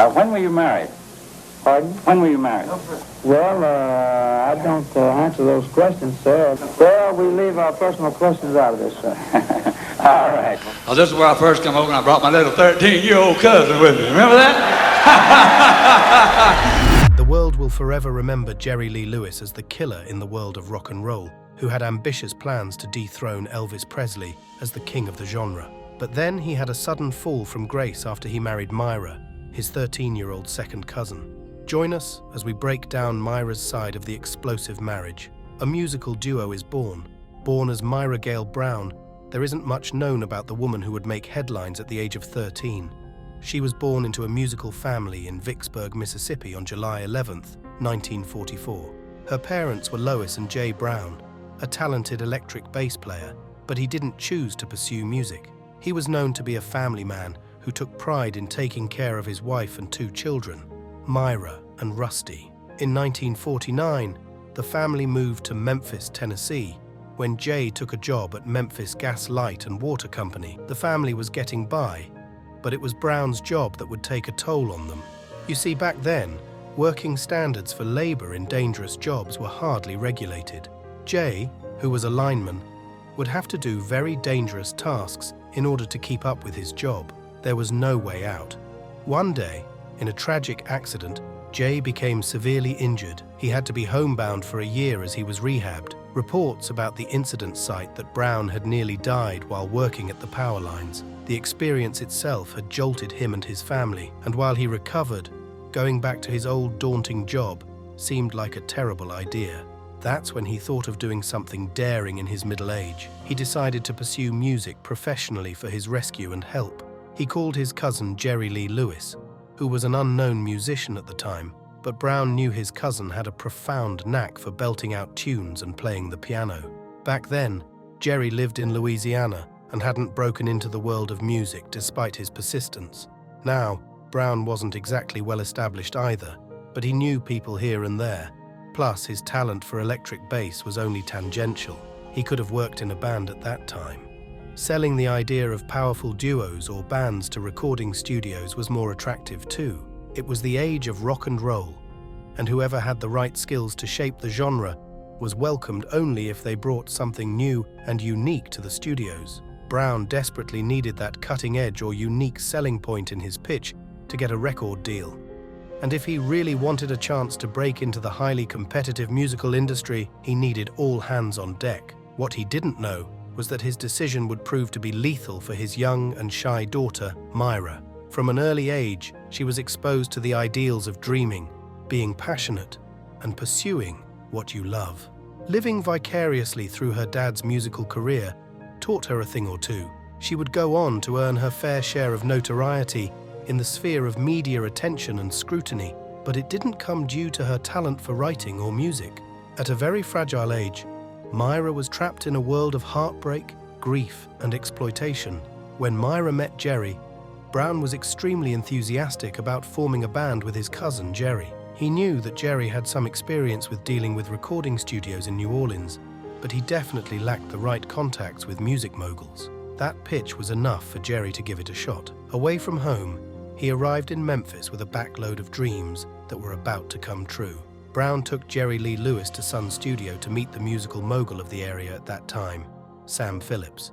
When were you married? Pardon? When were you married? Well, I don't answer those questions, sir. Well, we leave our personal questions out of this, sir. All right. Well, this is where I first come over and I brought my little 13-year-old cousin with me. Remember that? The world will forever remember Jerry Lee Lewis as the killer in the world of rock and roll, who had ambitious plans to dethrone Elvis Presley as the king of the genre. But then he had a sudden fall from grace after he married Myra, his 13-year-old second cousin. Join us as we break down Myra's side of the explosive marriage. A musical duo is born. Born as Myra Gale Brown, there isn't much known about the woman who would make headlines at the age of 13. She was born into a musical family in Vicksburg, Mississippi on July 11, 1944. Her parents were Lois and Jay Brown, a talented electric bass player, but he didn't choose to pursue music. He was known to be a family man who took pride in taking care of his wife and two children, Myra and Rusty. In 1949, the family moved to Memphis, Tennessee, when Jay took a job at Memphis Gas Light and Water Company. The family was getting by, but it was Brown's job that would take a toll on them. You see, back then, working standards for labor in dangerous jobs were hardly regulated. Jay, who was a lineman, would have to do very dangerous tasks in order to keep up with his job. There was no way out. One day, in a tragic accident, Jay became severely injured. He had to be homebound for a year as he was rehabbed. Reports about the incident cite that Brown had nearly died while working at the power lines. The experience itself had jolted him and his family, and while he recovered, going back to his old daunting job seemed like a terrible idea. That's when he thought of doing something daring in his middle age. He decided to pursue music professionally for his rescue and help. He called his cousin Jerry Lee Lewis, who was an unknown musician at the time, but Brown knew his cousin had a profound knack for belting out tunes and playing the piano. Back then, Jerry lived in Louisiana and hadn't broken into the world of music despite his persistence. Now, Brown wasn't exactly well established either, but he knew people here and there. Plus, his talent for electric bass was only tangential. He could have worked in a band at that time. Selling the idea of powerful duos or bands to recording studios was more attractive too. It was the age of rock and roll, and whoever had the right skills to shape the genre was welcomed only if they brought something new and unique to the studios. Brown desperately needed that cutting edge or unique selling point in his pitch to get a record deal. And if he really wanted a chance to break into the highly competitive musical industry, he needed all hands on deck. What he didn't know was that his decision would prove to be lethal for his young and shy daughter, Myra. From an early age, she was exposed to the ideals of dreaming, being passionate, and pursuing what you love. Living vicariously through her dad's musical career taught her a thing or two. She would go on to earn her fair share of notoriety in the sphere of media attention and scrutiny, but it didn't come due to her talent for writing or music. At a very fragile age, Myra was trapped in a world of heartbreak, grief, and exploitation. When Myra met Jerry, Brown was extremely enthusiastic about forming a band with his cousin Jerry. He knew that Jerry had some experience with dealing with recording studios in New Orleans, but he definitely lacked the right contacts with music moguls. That pitch was enough for Jerry to give it a shot. Away from home, he arrived in Memphis with a backload of dreams that were about to come true. Brown took Jerry Lee Lewis to Sun Studio to meet the musical mogul of the area at that time, Sam Phillips.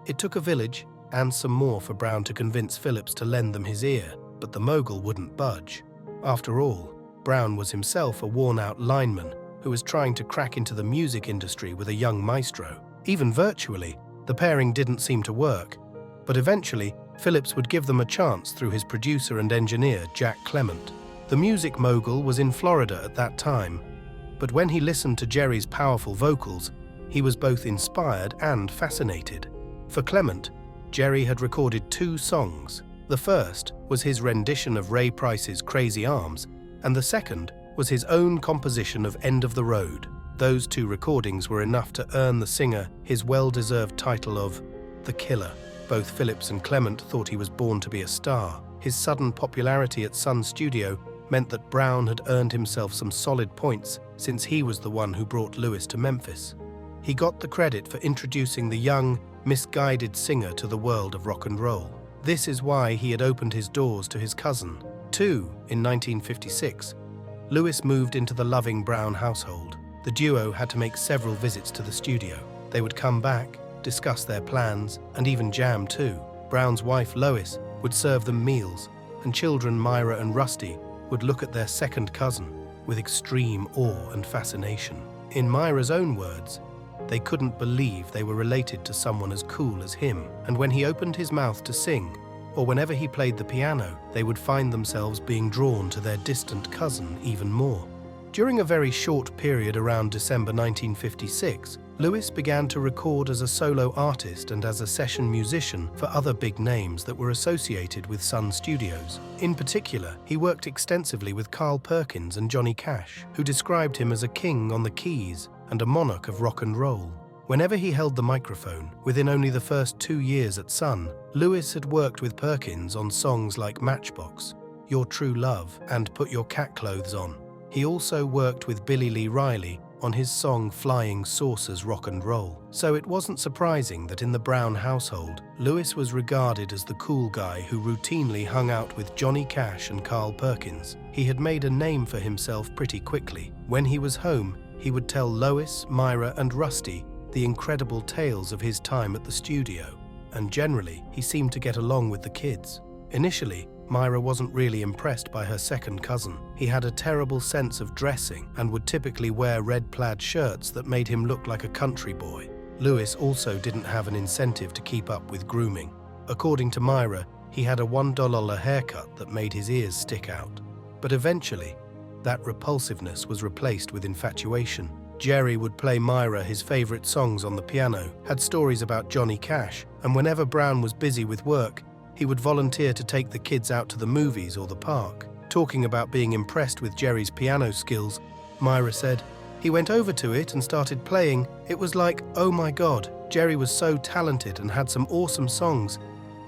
It took a village and some more for Brown to convince Phillips to lend them his ear, but the mogul wouldn't budge. After all, Brown was himself a worn-out lineman who was trying to crack into the music industry with a young maestro. Even virtually, the pairing didn't seem to work, but eventually, Phillips would give them a chance through his producer and engineer, Jack Clement. The music mogul was in Florida at that time, but when he listened to Jerry's powerful vocals, he was both inspired and fascinated. For Clement, Jerry had recorded 2 songs. The first was his rendition of Ray Price's Crazy Arms, and the second was his own composition of End of the Road. Those 2 recordings were enough to earn the singer his well-deserved title of The Killer. Both Phillips and Clement thought he was born to be a star. His sudden popularity at Sun Studio meant that Brown had earned himself some solid points since he was the one who brought Lewis to Memphis. He got the credit for introducing the young, misguided singer to the world of rock and roll. This is why he had opened his doors to his cousin. 2. In 1956, Louis moved into the loving Brown household. The duo had to make several visits to the studio. They would come back, discuss their plans, and even jam too. Brown's wife, Lois, would serve them meals, and children Myra and Rusty would look at their second cousin with extreme awe and fascination. In Myra's own words, they couldn't believe they were related to someone as cool as him, and when he opened his mouth to sing, or whenever he played the piano, they would find themselves being drawn to their distant cousin even more. During a very short period around December 1956, Louis began to record as a solo artist and as a session musician for other big names that were associated with Sun Studios. In particular, he worked extensively with Carl Perkins and Johnny Cash, who described him as a king on the keys and a monarch of rock and roll. Whenever he held the microphone, within only the first 2 years at Sun, Louis had worked with Perkins on songs like Matchbox, Your True Love, and Put Your Cat Clothes On. He also worked with Billy Lee Riley on his song Flying Saucers Rock and Roll. So it wasn't surprising that in the Brown household, Louis was regarded as the cool guy who routinely hung out with Johnny Cash and Carl Perkins. He had made a name for himself pretty quickly. When he was home, he would tell Lois, Myra, and Rusty the incredible tales of his time at the studio, and generally, he seemed to get along with the kids. Initially, Myra wasn't really impressed by her second cousin. He had a terrible sense of dressing and would typically wear red plaid shirts that made him look like a country boy. Louis also didn't have an incentive to keep up with grooming. According to Myra, he had a $1 haircut that made his ears stick out. But eventually, that repulsiveness was replaced with infatuation. Jerry would play Myra his favorite songs on the piano, had stories about Johnny Cash, and whenever Brown was busy with work, he would volunteer to take the kids out to the movies or the park. Talking about being impressed with Jerry's piano skills, Myra said, "He went over to it and started playing. It was like, oh my God, Jerry was so talented and had some awesome songs.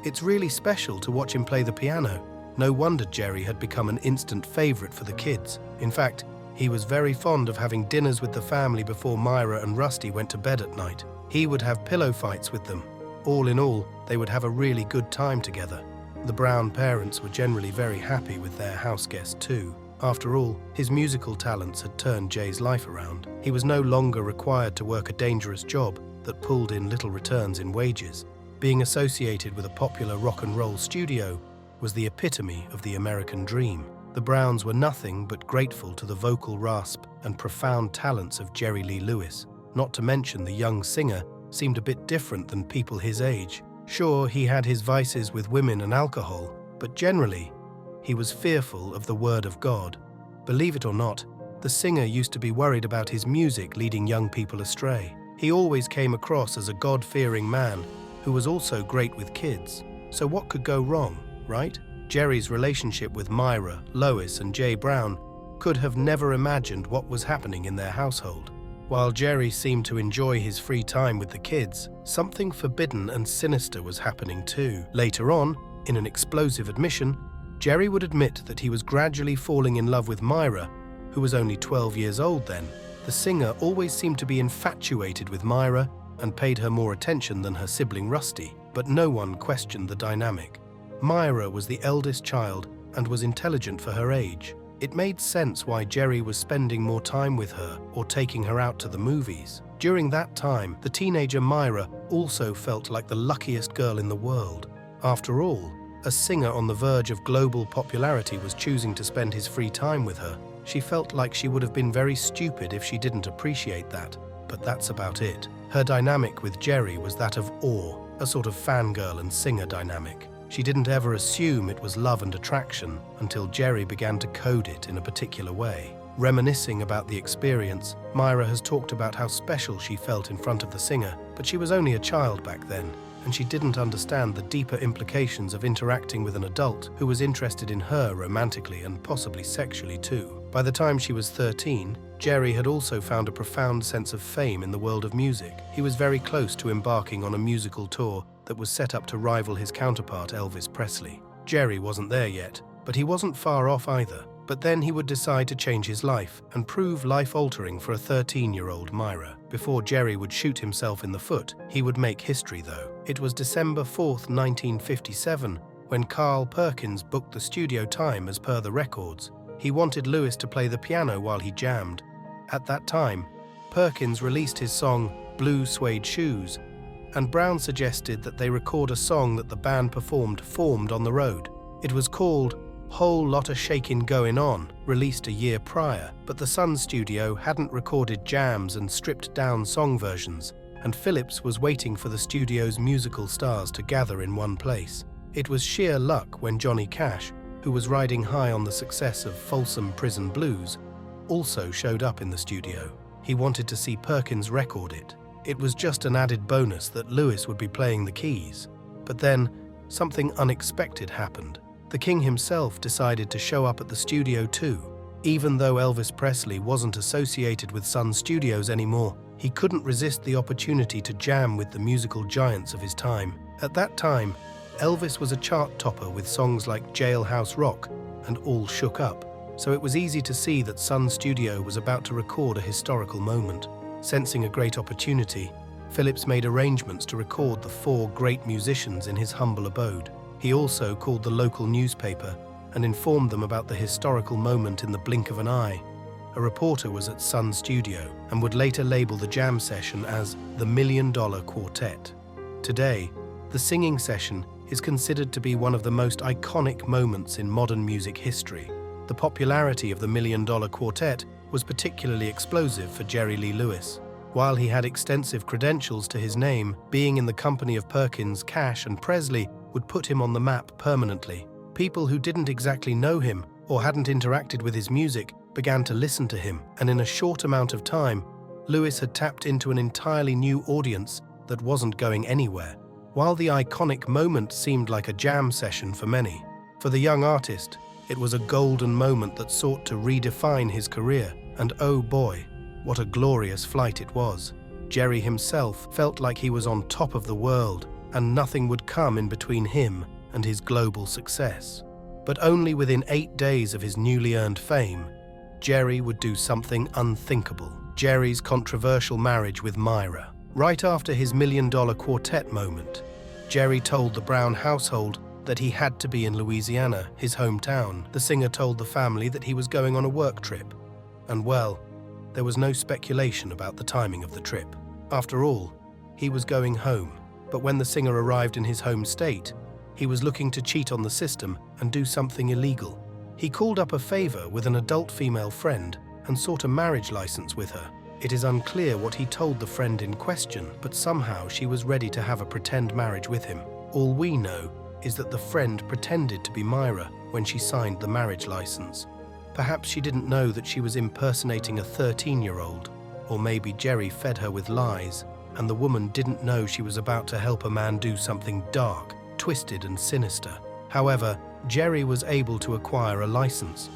It's really special to watch him play the piano." No wonder Jerry had become an instant favorite for the kids. In fact, he was very fond of having dinners with the family before Myra and Rusty went to bed at night. He would have pillow fights with them. All in all, they would have a really good time together. The Brown parents were generally very happy with their house guest too. After all, his musical talents had turned Jay's life around. He was no longer required to work a dangerous job that pulled in little returns in wages. Being associated with a popular rock and roll studio was the epitome of the American dream. The Browns were nothing but grateful to the vocal rasp and profound talents of Jerry Lee Lewis. Not to mention the young singer seemed a bit different than people his age. Sure, he had his vices with women and alcohol, but generally, he was fearful of the word of God. Believe it or not, the singer used to be worried about his music leading young people astray. He always came across as a God-fearing man who was also great with kids. So what could go wrong, right? Jerry's relationship with Myra, Lois, and Jay Brown could have never imagined what was happening in their household. While Jerry seemed to enjoy his free time with the kids, something forbidden and sinister was happening too. Later on, in an explosive admission, Jerry would admit that he was gradually falling in love with Myra, who was only 12 years old then. The singer always seemed to be infatuated with Myra and paid her more attention than her sibling Rusty, but no one questioned the dynamic. Myra was the eldest child and was intelligent for her age. It made sense why Jerry was spending more time with her or taking her out to the movies. During that time, the teenager Myra also felt like the luckiest girl in the world. After all, a singer on the verge of global popularity was choosing to spend his free time with her. She felt like she would have been very stupid if she didn't appreciate that, but that's about it. Her dynamic with Jerry was that of awe, a sort of fangirl and singer dynamic. She didn't ever assume it was love and attraction until Jerry began to code it in a particular way. Reminiscing about the experience, Myra has talked about how special she felt in front of the singer, but she was only a child back then, and she didn't understand the deeper implications of interacting with an adult who was interested in her romantically and possibly sexually too. By the time she was 13, Jerry had also found a profound sense of fame in the world of music. He was very close to embarking on a musical tour that was set up to rival his counterpart Elvis Presley. Jerry wasn't there yet, but he wasn't far off either. But then he would decide to change his life and prove life-altering for a 13-year-old Myra. Before Jerry would shoot himself in the foot, he would make history though. It was December 4th, 1957, when Carl Perkins booked the studio time as per the records. He wanted Lewis to play the piano while he jammed. At that time, Perkins released his song Blue Suede Shoes, and Brown suggested that they record a song that the band formed on the road. It was called Whole Lotta Shakin Goin On, released a year prior, but the Sun studio hadn't recorded jams and stripped down song versions, and Phillips was waiting for the studio's musical stars to gather in one place. It was sheer luck when Johnny Cash, who was riding high on the success of Folsom Prison Blues, also showed up in the studio. He wanted to see Perkins record it. It was just an added bonus that Lewis would be playing the keys. But then, something unexpected happened. The King himself decided to show up at the studio too. Even though Elvis Presley wasn't associated with Sun Studios anymore, he couldn't resist the opportunity to jam with the musical giants of his time. At that time, Elvis was a chart topper with songs like Jailhouse Rock and All Shook Up, so it was easy to see that Sun Studio was about to record a historical moment. Sensing a great opportunity, Phillips made arrangements to record the 4 great musicians in his humble abode. He also called the local newspaper and informed them about the historical moment in the blink of an eye. A reporter was at Sun Studio and would later label the jam session as the $1 Million Quartet. Today, the singing session is considered to be one of the most iconic moments in modern music history. The popularity of the $1 Million Quartet was particularly explosive for Jerry Lee Lewis. While he had extensive credentials to his name, being in the company of Perkins, Cash, and Presley would put him on the map permanently. People who didn't exactly know him or hadn't interacted with his music began to listen to him, and in a short amount of time, Lewis had tapped into an entirely new audience that wasn't going anywhere. While the iconic moment seemed like a jam session for many, for the young artist, it was a golden moment that sought to redefine his career, and oh boy, what a glorious flight it was. Jerry himself felt like he was on top of the world, and nothing would come in between him and his global success. But only within 8 days of his newly earned fame, Jerry would do something unthinkable. Jerry's controversial marriage with Myra. Right after his $1 Million Quartet moment, Jerry told the Brown household that he had to be in Louisiana, his hometown. The singer told the family that he was going on a work trip. And well, there was no speculation about the timing of the trip. After all, he was going home. But when the singer arrived in his home state, he was looking to cheat on the system and do something illegal. He called up a favor with an adult female friend and sought a marriage license with her. It is unclear what he told the friend in question, but somehow she was ready to have a pretend marriage with him. All we know is that the friend pretended to be Myra when she signed the marriage license. Perhaps she didn't know that she was impersonating a 13-year-old, or maybe Jerry fed her with lies, and the woman didn't know she was about to help a man do something dark, twisted and sinister. However, Jerry was able to acquire a license.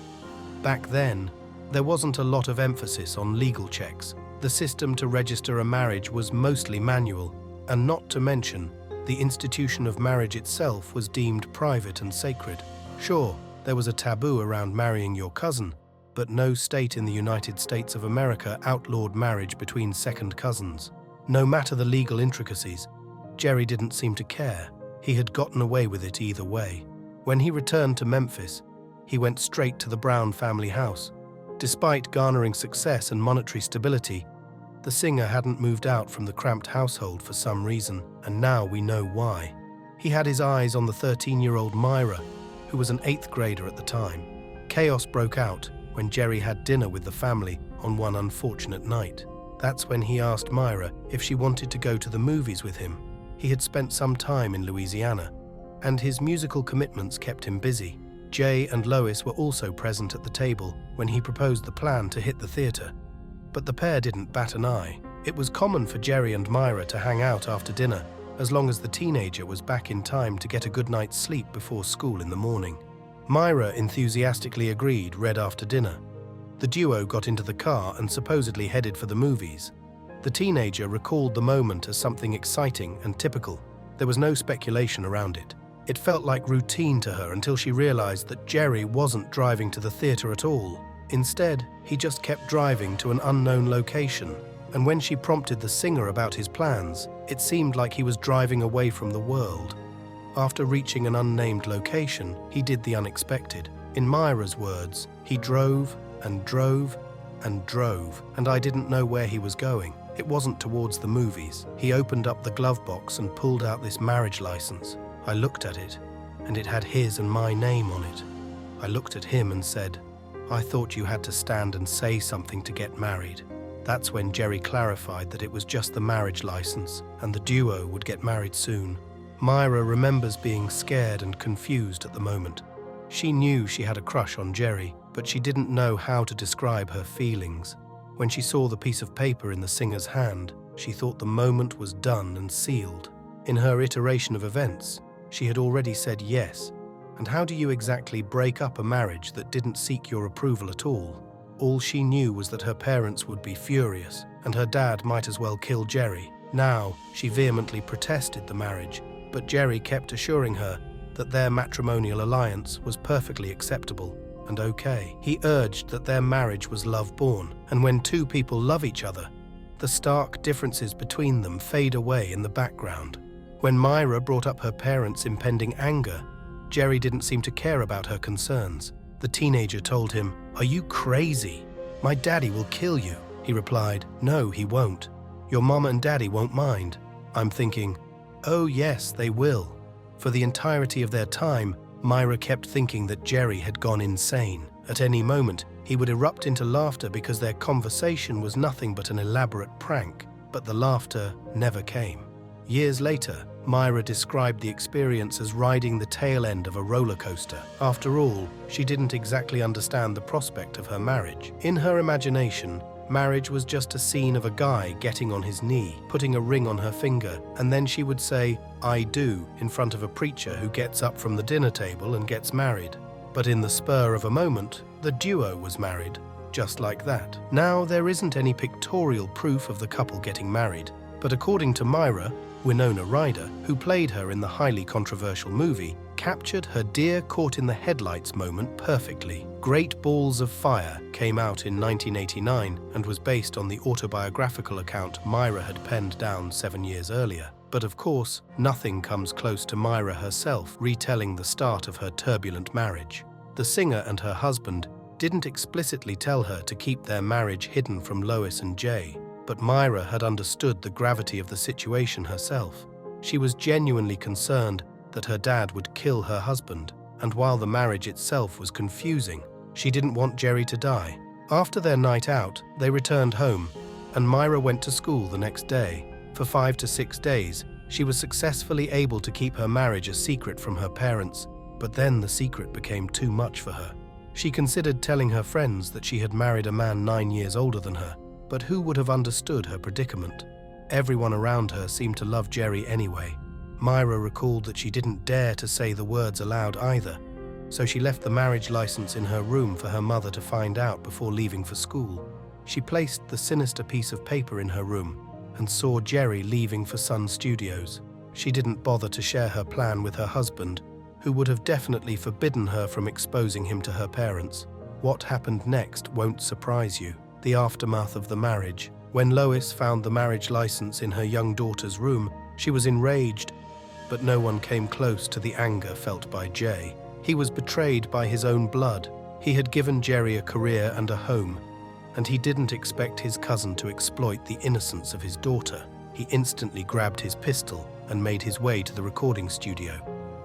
Back then, there wasn't a lot of emphasis on legal checks. The system to register a marriage was mostly manual, and not to mention, the institution of marriage itself was deemed private and sacred. Sure, there was a taboo around marrying your cousin, but no state in the United States of America outlawed marriage between second cousins. No matter the legal intricacies, Jerry didn't seem to care. He had gotten away with it either way. When he returned to Memphis, he went straight to the Brown family house. Despite garnering success and monetary stability, the singer hadn't moved out from the cramped household for some reason, and now we know why. He had his eyes on the 13-year-old Myra, who was an 8th grader at the time. Chaos broke out when Jerry had dinner with the family on one unfortunate night. That's when he asked Myra if she wanted to go to the movies with him. He had spent some time in Louisiana, and his musical commitments kept him busy. Jay and Lois were also present at the table when he proposed the plan to hit the theater. But the pair didn't bat an eye. It was common for Jerry and Myra to hang out after dinner, as long as the teenager was back in time to get a good night's sleep before school in the morning. Myra enthusiastically agreed right after dinner. The duo got into the car and supposedly headed for the movies. The teenager recalled the moment as something exciting and typical. There was no speculation around it. It felt like routine to her until she realized that Jerry wasn't driving to the theater at all. Instead, he just kept driving to an unknown location. And when she prompted the singer about his plans, it seemed like he was driving away from the world. After reaching an unnamed location, he did the unexpected. In Myra's words, he drove and drove and drove, and I didn't know where he was going. It wasn't towards the movies. He opened up the glove box and pulled out this marriage license. I looked at it, and it had his and my name on it. I looked at him and said, "I thought you had to stand and say something to get married." That's when Jerry clarified that it was just the marriage license, and the duo would get married soon. Myra remembers being scared and confused at the moment. She knew she had a crush on Jerry, but she didn't know how to describe her feelings. When she saw the piece of paper in the singer's hand, she thought the moment was done and sealed. In her iteration of events, she had already said yes. And how do you exactly break up a marriage that didn't seek your approval at all? All she knew was that her parents would be furious, and her dad might as well kill Jerry. Now, she vehemently protested the marriage, but Jerry kept assuring her that their matrimonial alliance was perfectly acceptable and okay. He urged that their marriage was love-born, and when two people love each other, the stark differences between them fade away in the background. When Myra brought up her parents' impending anger, Jerry didn't seem to care about her concerns. The teenager told him, "Are you crazy? My daddy will kill you." He replied, "No, he won't. Your mama and daddy won't mind." I'm thinking, oh yes, they will. For the entirety of their time, Myra kept thinking that Jerry had gone insane. At any moment, he would erupt into laughter because their conversation was nothing but an elaborate prank, but the laughter never came. Years later, Myra described the experience as riding the tail end of a roller coaster. After all, she didn't exactly understand the prospect of her marriage. In her imagination, marriage was just a scene of a guy getting on his knee, putting a ring on her finger, and then she would say, "I do," in front of a preacher who gets up from the dinner table and gets married. But in the spur of a moment, the duo was married, just like that. Now, there isn't any pictorial proof of the couple getting married, but according to Myra, Winona Ryder, who played her in the highly controversial movie, captured her deer caught in the headlights moment perfectly. Great Balls of Fire came out in 1989 and was based on the autobiographical account Myra had penned down 7 years earlier. But of course, nothing comes close to Myra herself retelling the start of her turbulent marriage. The singer and her husband didn't explicitly tell her to keep their marriage hidden from Lois and Jay, but Myra had understood the gravity of the situation herself. She was genuinely concerned that her dad would kill her husband, and while the marriage itself was confusing, she didn't want Jerry to die. After their night out, they returned home, and Myra went to school the next day. For 5 to 6 days, she was successfully able to keep her marriage a secret from her parents, but then the secret became too much for her. She considered telling her friends that she had married a man 9 years older than her, but who would have understood her predicament? Everyone around her seemed to love Jerry anyway. Myra recalled that she didn't dare to say the words aloud either, so she left the marriage license in her room for her mother to find out before leaving for school. She placed the sinister piece of paper in her room and saw Jerry leaving for Sun Studios. She didn't bother to share her plan with her husband, who would have definitely forbidden her from exposing him to her parents. What happened next won't surprise you. The aftermath of the marriage. When Lois found the marriage license in her young daughter's room, she was enraged, but no one came close to the anger felt by Jay. He was betrayed by his own blood. He had given Jerry a career and a home, and he didn't expect his cousin to exploit the innocence of his daughter. He instantly grabbed his pistol and made his way to the recording studio.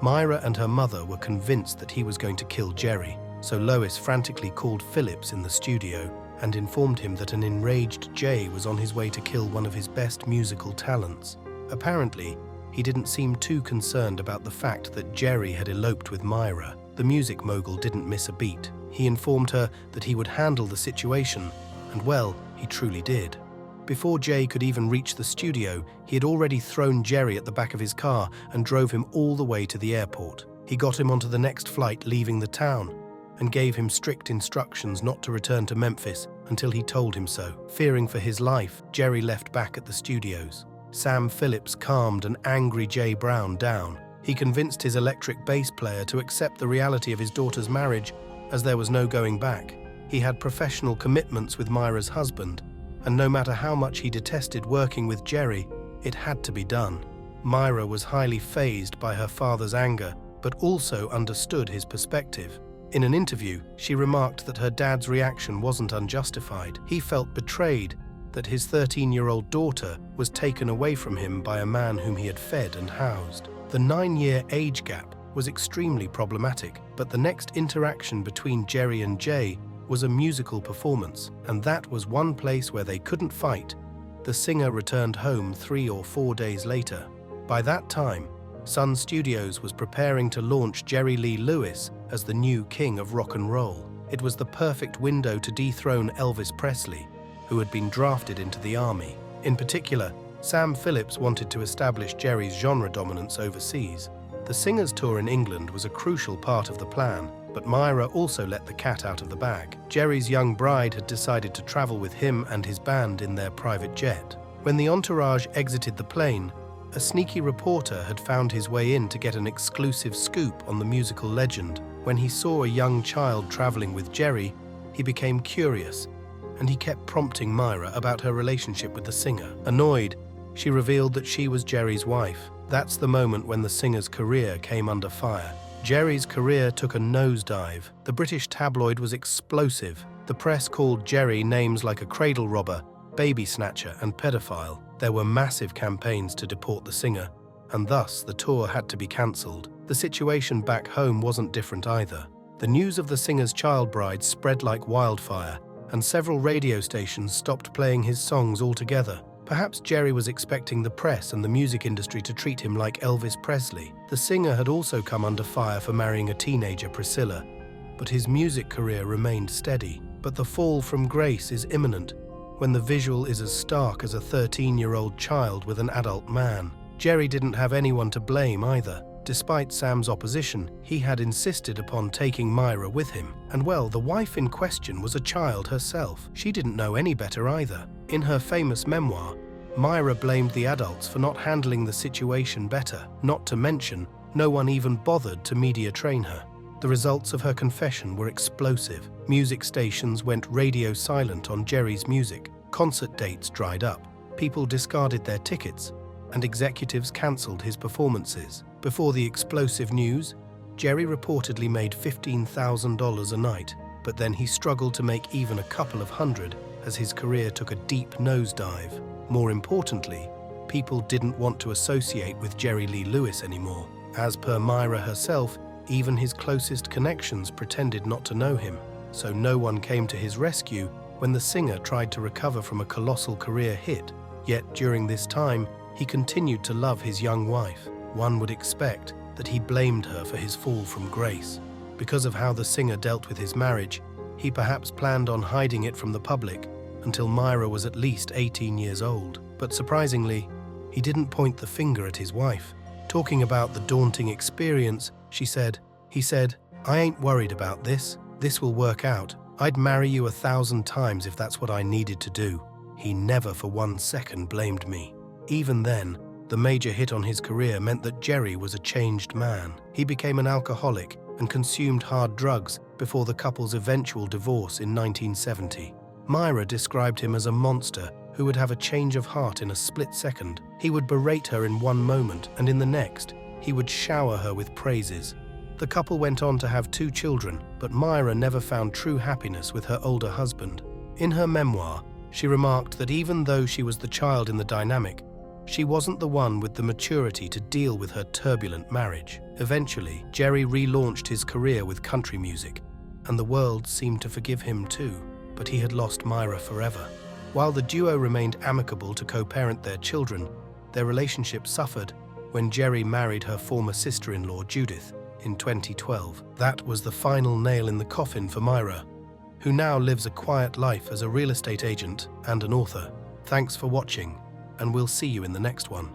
Myra and her mother were convinced that he was going to kill Jerry, so Lois frantically called Phillips in the studio and informed him that an enraged Jay was on his way to kill one of his best musical talents. Apparently, he didn't seem too concerned about the fact that Jerry had eloped with Myra. The music mogul didn't miss a beat. He informed her that he would handle the situation, and well, he truly did. Before Jay could even reach the studio, he had already thrown Jerry at the back of his car and drove him all the way to the airport. He got him onto the next flight leaving the town, and gave him strict instructions not to return to Memphis until he told him so. Fearing for his life, Jerry left back at the studios. Sam Phillips calmed an angry Jay Brown down. He convinced his electric bass player to accept the reality of his daughter's marriage, as there was no going back. He had professional commitments with Myra's husband, and no matter how much he detested working with Jerry, it had to be done. Myra was highly fazed by her father's anger, but also understood his perspective. In an interview, she remarked that her dad's reaction wasn't unjustified. He felt betrayed that his 13-year-old daughter was taken away from him by a man whom he had fed and housed. The 9-year age gap was extremely problematic, but the next interaction between Jerry and Jay was a musical performance, and that was one place where they couldn't fight. The singer returned home 3 or 4 days later. By that time, Sun Studios was preparing to launch Jerry Lee Lewis as the new king of rock and roll. It was the perfect window to dethrone Elvis Presley, who had been drafted into the army. In particular, Sam Phillips wanted to establish Jerry's genre dominance overseas. The singer's tour in England was a crucial part of the plan, but Myra also let the cat out of the bag. Jerry's young bride had decided to travel with him and his band in their private jet. When the entourage exited the plane, a sneaky reporter had found his way in to get an exclusive scoop on the musical legend. When he saw a young child traveling with Jerry, he became curious, and he kept prompting Myra about her relationship with the singer. Annoyed, she revealed that she was Jerry's wife. That's the moment when the singer's career came under fire. Jerry's career took a nosedive. The British tabloid was explosive. The press called Jerry names like a cradle robber, baby snatcher, and pedophile. There were massive campaigns to deport the singer, and thus the tour had to be cancelled. The situation back home wasn't different either. The news of the singer's child bride spread like wildfire, and several radio stations stopped playing his songs altogether. Perhaps Jerry was expecting the press and the music industry to treat him like Elvis Presley. The singer had also come under fire for marrying a teenager, Priscilla, but his music career remained steady. But the fall from grace is imminent when the visual is as stark as a 13-year-old child with an adult man. Jerry didn't have anyone to blame either. Despite Sam's opposition, he had insisted upon taking Myra with him. And well, the wife in question was a child herself. She didn't know any better either. In her famous memoir, Myra blamed the adults for not handling the situation better. Not to mention, no one even bothered to media train her. The results of her confession were explosive. Music stations went radio silent on Jerry's music. Concert dates dried up. People discarded their tickets, and executives cancelled his performances. Before the explosive news, Jerry reportedly made $15,000 a night, but then he struggled to make even a couple of hundred as his career took a deep nosedive. More importantly, people didn't want to associate with Jerry Lee Lewis anymore. As per Myra herself, even his closest connections pretended not to know him, so no one came to his rescue when the singer tried to recover from a colossal career hit. Yet during this time, he continued to love his young wife. One would expect that he blamed her for his fall from grace. Because of how the singer dealt with his marriage, he perhaps planned on hiding it from the public until Myra was at least 18 years old. But surprisingly, he didn't point the finger at his wife. Talking about the daunting experience, he said, "I ain't worried about this. This will work out. I'd marry you 1,000 times if that's what I needed to do." He never for 1 second blamed me. Even then, the major hit on his career meant that Jerry was a changed man. He became an alcoholic and consumed hard drugs before the couple's eventual divorce in 1970. Myra described him as a monster who would have a change of heart in a split second. He would berate her in one moment, and in the next, he would shower her with praises. The couple went on to have 2 children, but Myra never found true happiness with her older husband. In her memoir, she remarked that even though she was the child in the dynamic, she wasn't the one with the maturity to deal with her turbulent marriage. Eventually, Jerry relaunched his career with country music, and the world seemed to forgive him too, but he had lost Myra forever. While the duo remained amicable to co-parent their children, their relationship suffered when Jerry married her former sister-in-law, Judith, in 2012. That was the final nail in the coffin for Myra, who now lives a quiet life as a real estate agent and an author. Thanks for watching, and we'll see you in the next one.